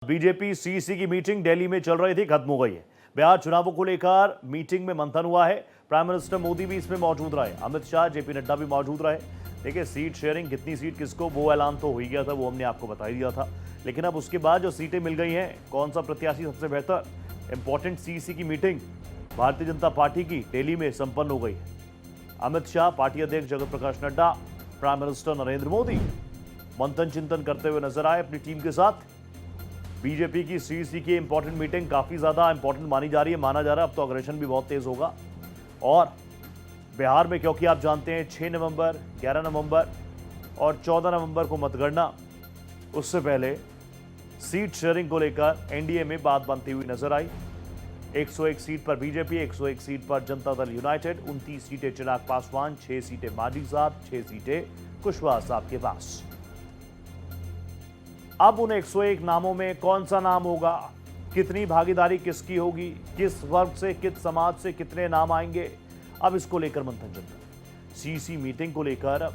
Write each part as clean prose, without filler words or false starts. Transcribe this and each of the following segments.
BJP CEC की meeting Delhi में चल रही थी, खत्म हो गई है। बिहार चुनावों को लेकर मीटिंग में मंथन हुआ है। प्राइम मिनिस्टर मोदी भी इसमें मौजूद रहे, अमित शाह, जेपी नड्डा भी मौजूद रहे। देखिए, सीट शेयरिंग, कितनी सीट किसको, वो ऐलान तो हो ही गया था, वो हमने आपको बता ही दिया था। लेकिन अब उसके बाद जो सीटें मिल गई हैं, कौन सा प्रत्याशी सबसे बेहतर, इंपॉर्टेंट सीईसी की मीटिंग भारतीय जनता पार्टी की दिल्ली में संपन्न हो गई है। अमित शाह, पार्टी अध्यक्ष जगत प्रकाश नड्डा, प्राइम मिनिस्टर नरेंद्र मोदी मंथन चिंतन करते हुए नजर आए अपनी टीम के साथ। बीजेपी की सीईसी की इंपॉर्टेंट मीटिंग काफी ज्यादा इंपॉर्टेंट मानी जा रही है, माना जा रहा है अब तो अग्रेशन भी बहुत तेज होगा। और बिहार में, क्योंकि आप जानते हैं 6 नवंबर, 11 नवंबर और 14 नवंबर को मतगणना, उससे पहले सीट शेयरिंग को लेकर एनडीए में बात बनती हुई नजर आई। 101 सीट पर बीजेपी, 101 सीट पर जनता दल यूनाइटेड, 29 सीटें चिराग पासवान, 6 सीटें मांझी साहब, 6 सीटें कुशवाहा साहब के पास। अब उन 101 नामों में कौन सा नाम होगा, कितनी भागीदारी किसकी होगी, किस वर्ग से, किस समाज से कितने नाम आएंगे, अब इसको लेकर मंथन चल रहा है। सीईसी मीटिंग को लेकर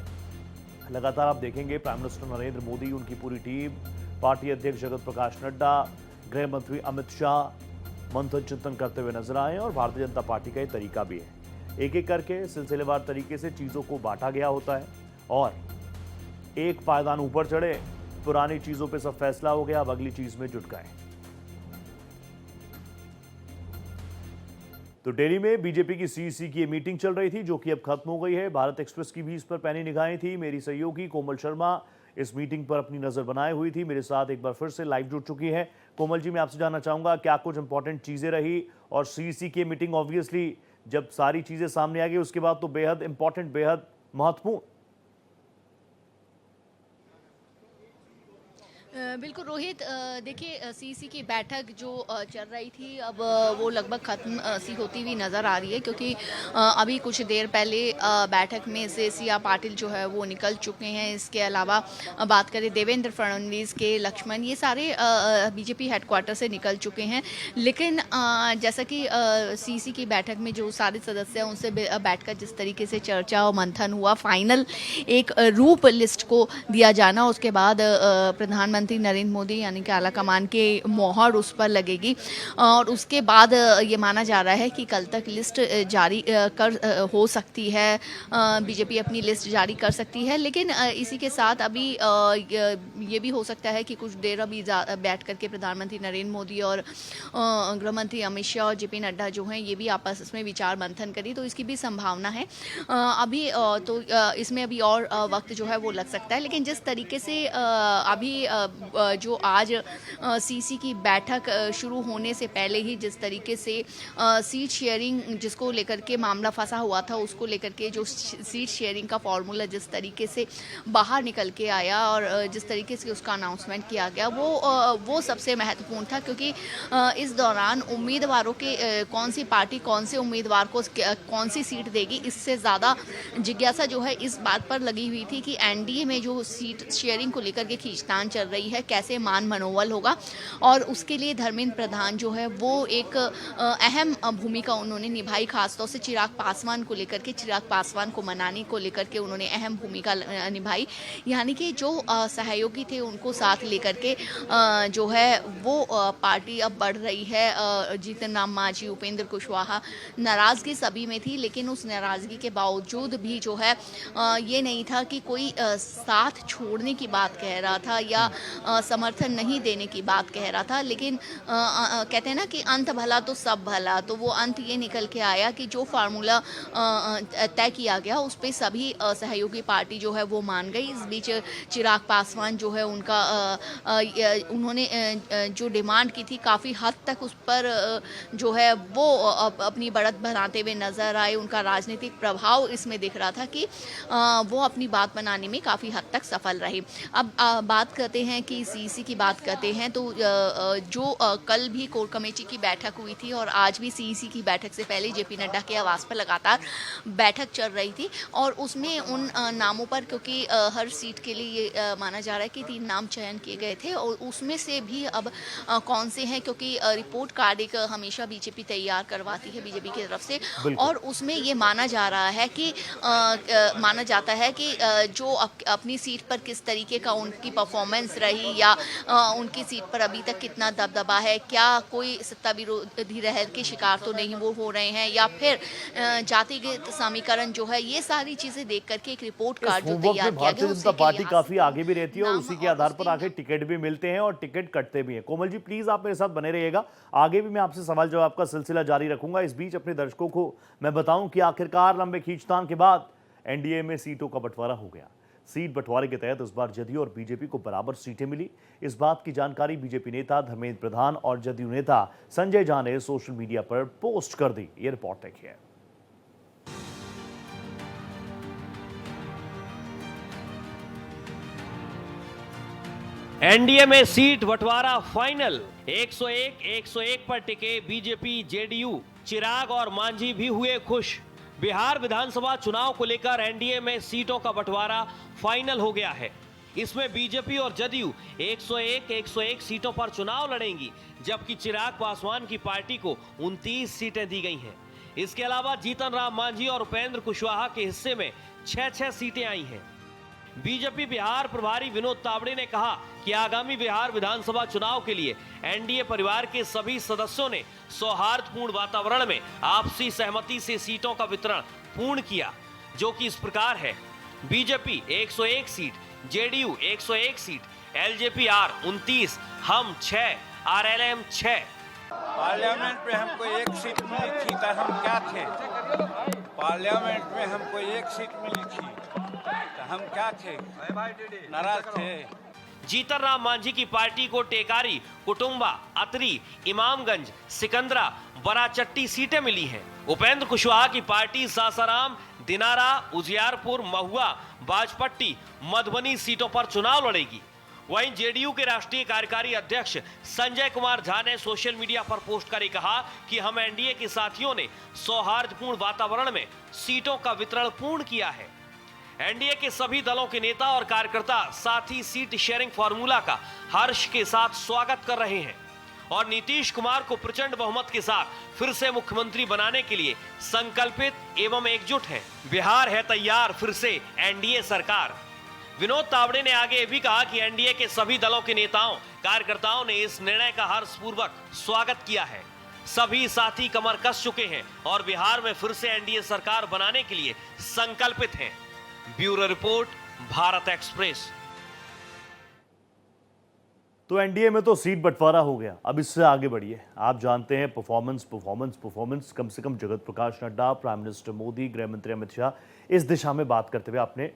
लगातार आप देखेंगे प्राइम मिनिस्टर नरेंद्र मोदी, उनकी पूरी टीम, पार्टी अध्यक्ष जगत प्रकाश नड्डा, गृह मंत्री अमित शाह मंथन चिंतन करते हुए नजर आए। और भारतीय जनता पार्टी का ये तरीका भी है, एक एक करके सिलसिलेवार तरीके से चीजों को बांटा गया होता है और एक पायदान ऊपर चढ़े, पुरानी चीजों पे सब फैसला हो गया, अब अगली चीज में जुट गए। तो दिल्ली में बीजेपी की सीईसी की मीटिंग चल रही थी, जो कि अब खत्म हो गई है। भारत एक्सप्रेस की भी इस पर पैनी निगाहें थी। मेरी सहयोगी कोमल शर्मा इस मीटिंग पर अपनी नजर बनाए हुई थी, मेरे साथ एक बार फिर से लाइव जुड़ चुकी है। कोमल जी, मैं आपसे जानना चाहूंगा क्या कुछ इंपॉर्टेंट चीजें रही, और सीईसी की मीटिंग ऑब्वियसली जब सारी चीजें सामने आ गई उसके बाद तो बेहद इंपॉर्टेंट, बेहद महत्वपूर्ण। बिल्कुल रोहित, देखिए सीईसी की बैठक जो चल रही थी अब वो लगभग ख़त्म सी होती हुई नज़र आ रही है, क्योंकि अभी कुछ देर पहले बैठक में से सिया पाटिल जो है वो निकल चुके हैं। इसके अलावा बात करें देवेंद्र फडणवीस के, लक्ष्मण, ये सारे बीजेपी हेडक्वार्टर से निकल चुके हैं। लेकिन जैसा कि सीईसी की बैठक में जो सारे सदस्य हैं उनसे बैठकर जिस तरीके से चर्चा और मंथन हुआ, फाइनल एक रूप लिस्ट को दिया जाना, उसके बाद प्रधानमंत्री नरेंद्र मोदी यानी कि आला कमान के मोहर उस पर लगेगी और उसके बाद ये माना जा रहा है कि कल तक लिस्ट जारी हो सकती है, बीजेपी अपनी लिस्ट जारी कर सकती है। लेकिन इसी के साथ अभी ये भी हो सकता है कि कुछ देर अभी बैठ करके प्रधानमंत्री नरेंद्र मोदी और गृह मंत्री अमित शाह और जेपी नड्डा जो हैं ये भी आपस में विचार मंथन करें, तो इसकी भी संभावना है। अभी तो इसमें अभी और वक्त जो है वो लग सकता है। लेकिन जिस तरीके से अभी जो आज सीईसी की बैठक शुरू होने से पहले ही जिस तरीके से सीट शेयरिंग जिसको लेकर के मामला फंसा हुआ था, उसको लेकर के जो सीट शेयरिंग का फॉर्मूला जिस तरीके से बाहर निकल के आया और जिस तरीके से उसका अनाउंसमेंट किया गया, वो सबसे महत्वपूर्ण था। क्योंकि इस दौरान उम्मीदवारों के कौन सी पार्टी कौन से उम्मीदवार को कौन सी सीट देगी, इससे ज़्यादा जिज्ञासा जो है इस बात पर लगी हुई थी कि एनडीए में जो सीट शेयरिंग को लेकर के खींचतान चल रही है, कैसे मान मनोबल होगा। और उसके लिए धर्मेंद्र प्रधान जो है वो एक अहम भूमिका उन्होंने निभाई, खासतौर से चिराग पासवान को लेकर के, चिराग पासवान को मनाने को लेकर के उन्होंने अहम भूमिका निभाई। यानी कि जो सहयोगी थे उनको साथ लेकर के जो है वो पार्टी अब बढ़ रही है। जीतन राम मांझी, उपेंद्र कुशवाहा, नाराज़गी सभी में थी, लेकिन उस नाराज़गी के बावजूद भी जो है ये नहीं था कि कोई साथ छोड़ने की बात कह रहा था या समर्थन नहीं देने की बात कह रहा था। लेकिन कहते हैं ना कि अंत भला तो सब भला, तो वो अंत ये निकल के आया कि जो फार्मूला तय किया गया उस पर सभी सहयोगी पार्टी जो है वो मान गई। इस बीच चिराग पासवान जो है उनका उन्होंने जो डिमांड की थी काफ़ी हद तक उस पर जो है वो अपनी बढ़त बनाते हुए नज़र आए। उनका राजनीतिक प्रभाव इसमें दिख रहा था कि वो अपनी बात बनाने में काफ़ी हद तक सफल रहे। अब बात करते हैं कि सीईसी की बात करते हैं तो जो कल भी कोर कमेटी की बैठक हुई थी और आज भी सीईसी की बैठक से पहले जेपी नड्डा के आवास पर लगातार बैठक चल रही थी। और उसमें उन नामों पर, क्योंकि हर सीट के लिए ये माना जा रहा है कि 3 नाम चयन किए गए थे और उसमें से भी अब कौन से हैं, क्योंकि रिपोर्ट कार्ड एक हमेशा बीजेपी तैयार करवाती है बीजेपी की तरफ से, और उसमें ये माना जा रहा है कि माना जाता है कि जो अपनी सीट पर किस तरीके का उनकी परफॉर्मेंस रही पार्टी या उनकी सीट पर अभी तक कितना दबदबा है, क्या कोई सत्ता विरोधी लहर के शिकार तो नहीं वो हो रहे हैं, या फिर जातिगत समीकरण जो है, ये सारी चीजें देख करके एक रिपोर्ट कार्ड जो होमवर्क तैयार में किया भारतीय गया जनता उसी के पार्टी लिहाज काफी से आगे भी रहती है और नाम उसी के और आधार उस पर दिन आगे टिकट भी मिलते हैं और टिकट कटते भी हैं। कोमल जी प्लीज आप मेरे साथ बने रहिएगा, आगे भी मैं आपसे सवाल जवाब का सिलसिला जारी रखूंगा। इस बीच अपने दर्शकों को मैं बताऊं कि आखिरकार लंबे खींचतान के बाद एनडीए में सीटों का बंटवारा हो गया। सीट बंटवारे के तहत इस बार जदयू और बीजेपी को बराबर सीटें मिली। इस बात की जानकारी बीजेपी नेता धर्मेंद्र प्रधान और जदयू नेता संजय झा ने सोशल मीडिया पर पोस्ट कर दी। ये रिपोर्ट देखिए। एनडीए में सीट बंटवारा फाइनल। 101 पर टिके बीजेपी जेडीयू। चिराग और मांझी भी हुए खुश। बिहार विधानसभा चुनाव को लेकर एनडीए में सीटों का बंटवारा फाइनल हो गया है। इसमें बीजेपी और जदयू 101 सीटों पर चुनाव लड़ेंगी, जबकि चिराग पासवान की पार्टी को 29 सीटें दी गई हैं। इसके अलावा जीतन राम मांझी और उपेंद्र कुशवाहा के हिस्से में 6 सीटें आई हैं। बीजेपी बिहार प्रभारी विनोद तावड़े ने कहा कि आगामी बिहार विधानसभा चुनाव के लिए एनडीए परिवार के सभी सदस्यों ने सौहार्दपूर्ण वातावरण में आपसी सहमति से सीटों का वितरण पूर्ण किया, जो कि इस प्रकार है। BJP 101 seat, JDU 101 seat, LJP R 29, HAM 6, RLM 6। Parliament में हमको 1 सीट मिली थी तो हम क्या थे? पार्लियामेंट में हमको 1 सीट मिली थी तो हम क्या थे? नाराज थे। जीतन राम मांझी की पार्टी को टेकारी, कुटुंबा, अतरी, इमामगंज, सिकंदरा, बराचट्टी सीटें मिली हैं। उपेंद्र कुशवाहा की पार्टी सासाराम, दिनारा, उजियारपुर, महुआ, बाजपट्टी, मधुबनी सीटों पर चुनाव लड़ेगी। वहीं जेडीयू के राष्ट्रीय कार्यकारी अध्यक्ष संजय कुमार झा ने सोशल मीडिया पर पोस्ट कर कहा कि हम एनडीए के साथियों ने सौहार्दपूर्ण वातावरण में सीटों का वितरण पूर्ण किया है। एनडीए के सभी दलों के नेता और कार्यकर्ता साथ ही सीट शेयरिंग फार्मूला का हर्ष के साथ स्वागत कर रहे हैं और नीतीश कुमार को प्रचंड बहुमत के साथ फिर से मुख्यमंत्री बनाने के लिए संकल्पित एवं एकजुट है। बिहार है तैयार फिर से एनडीए सरकार। विनोद तावड़े ने आगे भी कहा कि एनडीए के सभी दलों के नेताओं कार्यकर्ताओं ने इस निर्णय का हर्षपूर्वक स्वागत किया है। सभी साथी कमर कस चुके हैं और बिहार में फिर से एनडीए सरकार बनाने के लिए संकल्पित हैं। Bureau report, Bharat express. तो एनडीए में तो सीट बंटवारा हो गया, अब इससे आगे बढ़िए। आप जानते हैं परफॉर्मेंस कम से कम जगत प्रकाश नड्डा, प्राइम मिनिस्टर मोदी, गृह मंत्री अमित शाह इस दिशा में बात करते हुए आपने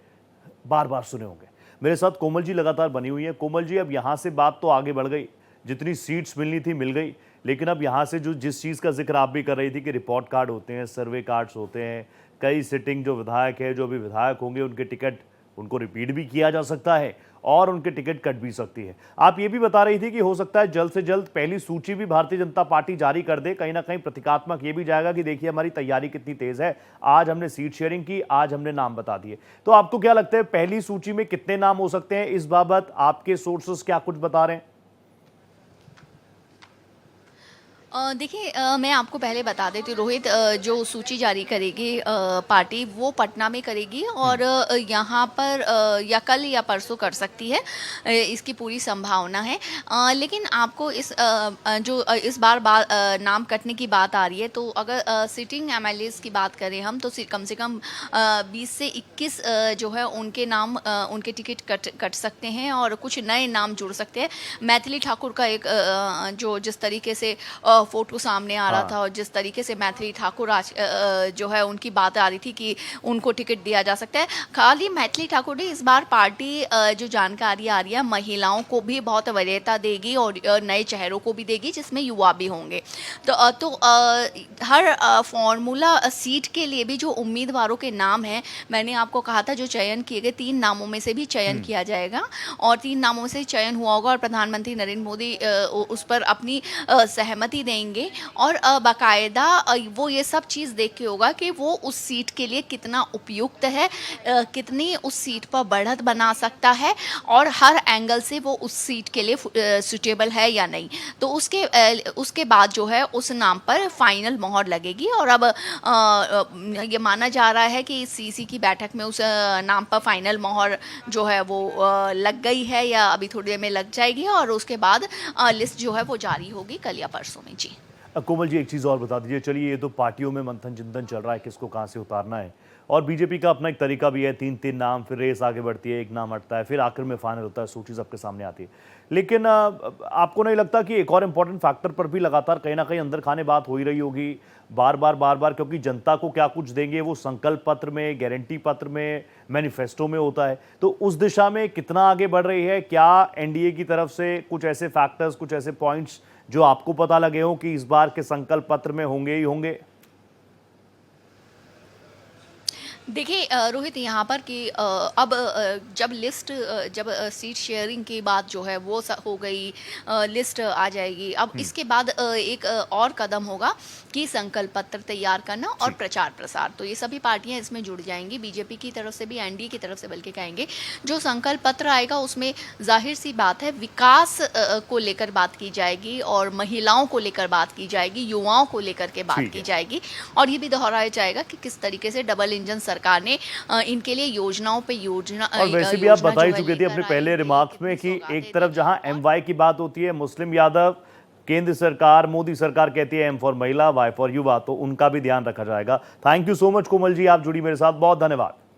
बार बार सुने होंगे। मेरे साथ कोमल जी लगातार बनी हुई है। कोमल जी, अब यहाँ से बात तो आगे बढ़ गई, जितनी सीट्स मिलनी थी मिल गई, लेकिन अब यहाँ से जो जिस चीज़ का जिक्र आप भी कर रही थी कि रिपोर्ट कार्ड होते हैं, सर्वे कार्ड्स होते हैं, कई सिटिंग जो विधायक है, जो भी विधायक होंगे, उनके टिकट उनको रिपीट भी किया जा सकता है और उनके टिकट कट भी सकती है। आप ये भी बता रही थी कि हो सकता है जल्द से जल्द पहली सूची भी भारतीय जनता पार्टी जारी कर दे। कहीं ना कहीं प्रतीकात्मक ये भी जाएगा कि देखिए हमारी तैयारी कितनी तेज है, आज हमने सीट शेयरिंग की, आज हमने नाम बता दिए। तो आपको क्या लगता है पहली सूची में कितने नाम हो सकते हैं? इस बाबत आपके सोर्सेस क्या कुछ बता रहे हैं? देखिए, मैं आपको पहले बता देती हूँ रोहित, जो सूची जारी करेगी पार्टी वो पटना में करेगी और यहाँ पर या कल या परसों कर सकती है, इसकी पूरी संभावना है। लेकिन आपको जो इस बार नाम कटने की बात आ रही है, तो अगर सिटिंग एमएलएस की बात करें हम, तो कम से कम 20 से 21 जो है उनके नाम, उनके टिकट कट सकते हैं और कुछ नए नाम जुड़ सकते हैं। मैथिली ठाकुर का एक जो जिस तरीके से फोटो सामने आ रहा था और जिस तरीके से मैथिली ठाकुर आज जो है उनकी बात आ रही थी कि उनको टिकट दिया जा सकता है। खाली मैथिली ठाकुर ने इस बार पार्टी जो जानकारी आ रही है महिलाओं को भी बहुत वरीयता देगी और नए चेहरों को भी देगी, जिसमें युवा भी होंगे। तो हर फॉर्मूला सीट के लिए भी जो उम्मीदवारों के नाम हैं, मैंने आपको कहा था जो चयन किए गए 3 नामों में से भी चयन किया जाएगा और 3 नामों से चयन हुआ होगा और प्रधानमंत्री नरेंद्र मोदी उस पर अपनी सहमति देंगे और बाकायदा वो ये सब चीज़ देख के होगा कि वो उस सीट के लिए कितना उपयुक्त है, कितनी उस सीट पर बढ़त बना सकता है और हर एंगल से वो उस सीट के लिए सुटेबल है या नहीं। तो उसके बाद जो है उस नाम पर फाइनल मोहर लगेगी और अब ये माना जा रहा है कि सीसी की बैठक में उस नाम पर फाइनल मोहर जो है वो लग गई है या अभी थोड़ी देर में लग जाएगी और उसके बाद लिस्ट जो है वो जारी होगी कल या परसों में। जी कोमल जी, एक चीज़ और बता दीजिए। चलिए, ये तो पार्टियों में मंथन चिंतन चल रहा है किसको कहाँ से उतारना है, और बीजेपी का अपना एक तरीका भी है, 3-3 नाम, फिर रेस आगे बढ़ती है, एक नाम हटता है, फिर आखिर में फाइनल होता है, सूची सबके सामने आती है। लेकिन आपको नहीं लगता कि एक और इम्पोर्टेंट फैक्टर पर भी लगातार कहीं ना कहीं अंदर खाने बात हो ही रही होगी बार बार, क्योंकि जनता को क्या कुछ देंगे वो संकल्प पत्र में, गारंटी पत्र में, मैनिफेस्टो में होता है। तो उस दिशा में कितना आगे बढ़ रही है? क्या एनडीए की तरफ से कुछ ऐसे फैक्टर्स, कुछ ऐसे पॉइंट्स जो आपको पता लगे हो कि इस बार के संकल्प पत्र में होंगे ही होंगे? देखिए रोहित, यहाँ पर कि अब जब लिस्ट जब सीट शेयरिंग की बात जो है वो हो गई, लिस्ट आ जाएगी। अब इसके बाद एक और कदम होगा कि संकल्प पत्र तैयार करना और प्रचार प्रसार। तो ये सभी पार्टियां इसमें जुड़ जाएंगी, बीजेपी की तरफ से भी, एनडीए की तरफ से, बल्कि कहेंगे जो संकल्प पत्र आएगा उसमें जाहिर सी बात है विकास को लेकर बात की जाएगी और महिलाओं को लेकर बात की जाएगी, युवाओं को लेकर के बात की जाएगी और ये भी दोहराया जाएगा कि किस तरीके से डबल इंजन सरकार ने इनके लिए योजनाओं पे योजना, और वैसे भी आप बता ही चुके थे अपने पहले रिमार्क्स में कि एक तरफ जहां एमवाई की बात होती है, मुस्लिम यादव, केंद्र सरकार, मोदी सरकार कहती है एम फॉर महिला, वाई फॉर युवा, तो उनका भी ध्यान रखा जाएगा। Thank you so much Komal ji, आप जुड़ी मेरे साथ, बहुत धन्यवाद।